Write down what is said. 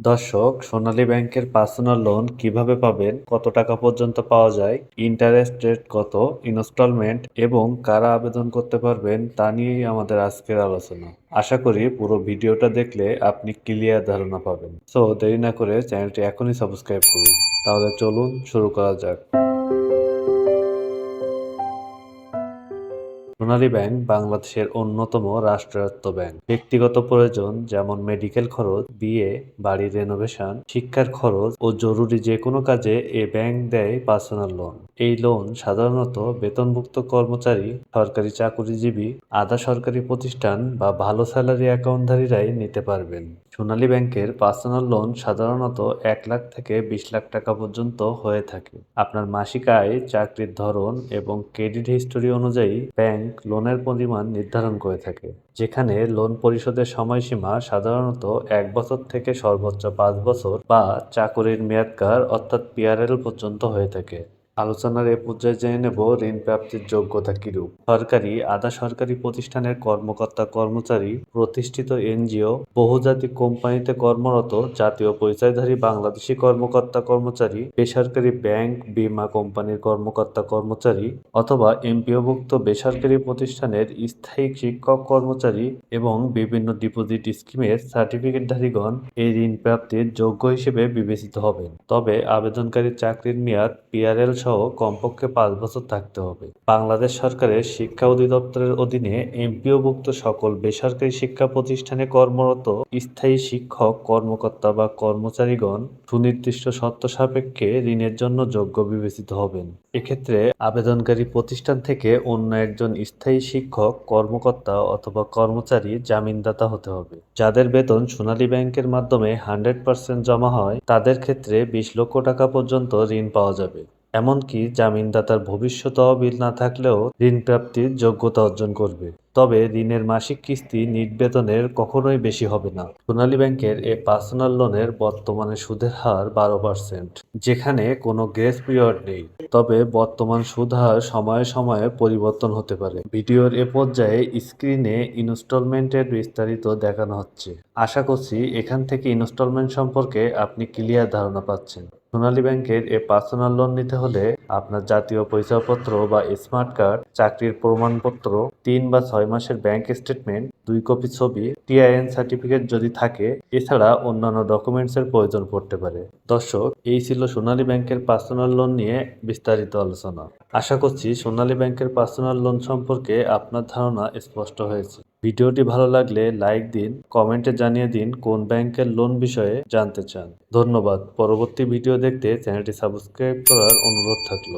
দর্শক, সোনালী ব্যাংকের personal loan কিভাবে পাবেন, কত টাকা পর্যন্ত পাওয়া যায়, ইন্টারেস্ট রেট কত, ইনস্টলমেন্ট এবং কারা আবেদন করতে পারবেন তা নিয়েই আমাদের আজকের আলোচনা। আশা করি পুরো ভিডিওটা দেখলে আপনি ক্লিয়ার ধারণা পাবেন। সো দেরি না করে চ্যানেলটি এখনই সাবস্ক্রাইব করুন। তাহলে চলুন শুরু করা যাক। সোনালী ব্যাংক বাংলাদেশের অন্যতম রাষ্ট্রায়ত্ত ব্যাংক। ব্যক্তিগত প্রয়োজন যেমন মেডিকেল খরচ, বিয়ে, বাড়ির রেনোভেশন, শিক্ষার খরচ ও জরুরি যে কোনো কাজে এ ব্যাংক দেয় পার্সোনাল লোন। এই লোন সাধারণত বেতনভুক্ত কর্মচারী, সরকারি চাকুরিজীবী, আধা সরকারি প্রতিষ্ঠান বা ভালো স্যালারি অ্যাকাউন্টধারীরাই নিতে পারবেন। সোনালী ব্যাংকের পার্সোনাল লোন সাধারণত 1 লাখ থেকে 20 লাখ টাকা পর্যন্ত হয়ে থাকে। আপনার মাসিক আয়, চাকরির ধরন এবং ক্রেডিট হিস্টোরি অনুযায়ী ব্যাংক লোনের পরিমাণ নির্ধারণ করে থাকে, যেখানে লোন পরিশোধের সময়সীমা সাধারণত 1 বছর থেকে সর্বোচ্চ 5 বছর বা চাকুরির মেয়াদকাল অর্থাৎ পিআরএল পর্যন্ত হয়ে থাকে। আলোচনার এ পর্যায়ে জেনে নেব ঋণ প্রাপ্তির যোগ্যতা কিরূপ। সরকারি, আধা সরকারি প্রতিষ্ঠানের কর্মকর্তা কর্মচারী, প্রতিষ্ঠিত এনজিও, বহুজাতিক কোম্পানিতে কর্মরত জাতীয় পরিচয়ধারী বাংলাদেশি কর্মকর্তা কর্মচারী, বেসরকারি ব্যাংক, বীমা কোম্পানির কর্মকর্তা কর্মচারী অথবা এমপিওভুক্ত বেসরকারি প্রতিষ্ঠানের স্থায়ী শিক্ষক কর্মচারী এবং বিভিন্ন ডিপোজিট স্কিমের সার্টিফিকেটধারীগণ এই ঋণ প্রাপ্তির যোগ্য হিসেবে বিবেচিত হবেন। তবে আবেদনকারী চাকরির মেয়াদ পিআরএল সহ কমপক্ষে 5 বছর থাকতে হবে। বাংলাদেশ সরকারের শিক্ষা অধিদপ্তরের অধীনে এমপিওভুক্ত সকল বেসরকারি শিক্ষা প্রতিষ্ঠানে কর্মরত স্থায়ী শিক্ষক, কর্মকর্তা বা কর্মচারীগণ সুনির্দিষ্ট শর্ত সাপেক্ষে ঋণের জন্য যোগ্য বিবেচিত হবেন। এক্ষেত্রে আবেদনকারী প্রতিষ্ঠান থেকে অন্য একজন স্থায়ী শিক্ষক, কর্মকর্তা অথবা কর্মচারী জামিনদাতা হতে হবে। যাদের বেতন সোনালী ব্যাংকের মাধ্যমে 100% জমা হয়, তাদের ক্ষেত্রে 20 লক্ষ টাকা পর্যন্ত ঋণ পাওয়া যাবে। এমনকি জামিনদাতার ভবিষ্যৎ তহবিল না থাকলেও ঋণ প্রাপ্তির যোগ্যতা অর্জন করবে। তবে ঋণের মাসিক কিস্তি নিট বেতনের কখনোই বেশি হবে না। সোনালী ব্যাংকের এ পার্সোনাল লোনের বর্তমানে সুদের হার 12%, যেখানে কোনো গ্রেস পিরিয়ড নেই। তবে বর্তমান সুদ হার সময়ে সময়ে পরিবর্তন হতে পারে। ভিডিওর এ পর্যায়ে স্ক্রিনে ইনস্টলমেন্টের বিস্তারিত দেখানো হচ্ছে। আশা করছি এখান থেকে ইনস্টলমেন্ট সম্পর্কে আপনি ক্লিয়ার ধারণা পাচ্ছেন। সোনালী ব্যাংকের এ পার্সোনাল লোন নিতে হলে আপনার জাতীয় পরিচয়পত্র বা স্মার্ট কার্ড, চাকরির প্রমাণপত্র, 3 বা 6 মাসের ব্যাংক স্টেটমেন্ট, 2 কপি ছবি, টিআইএন সার্টিফিকেট যদি থাকে, এছাড়া অন্যান্য ডকুমেন্টসের প্রয়োজন পড়তে পারে। দর্শক, এই ছিল সোনালী ব্যাংকের পার্সোনাল লোন নিয়ে বিস্তারিত আলোচনা। আশা করছি সোনালী ব্যাংকের পার্সোনাল লোন সম্পর্কে আপনার ধারণা স্পষ্ট হয়েছে। ভিডিওটি ভালো লাগলে লাইক দিন, কমেন্টে জানিয়ে দিন কোন ব্যাংকের লোন বিষয়ে জানতে চান। ধন্যবাদ। পরবর্তী ভিডিও দেখতে চ্যানেলটি সাবস্ক্রাইব করার অনুরোধ থাকলো।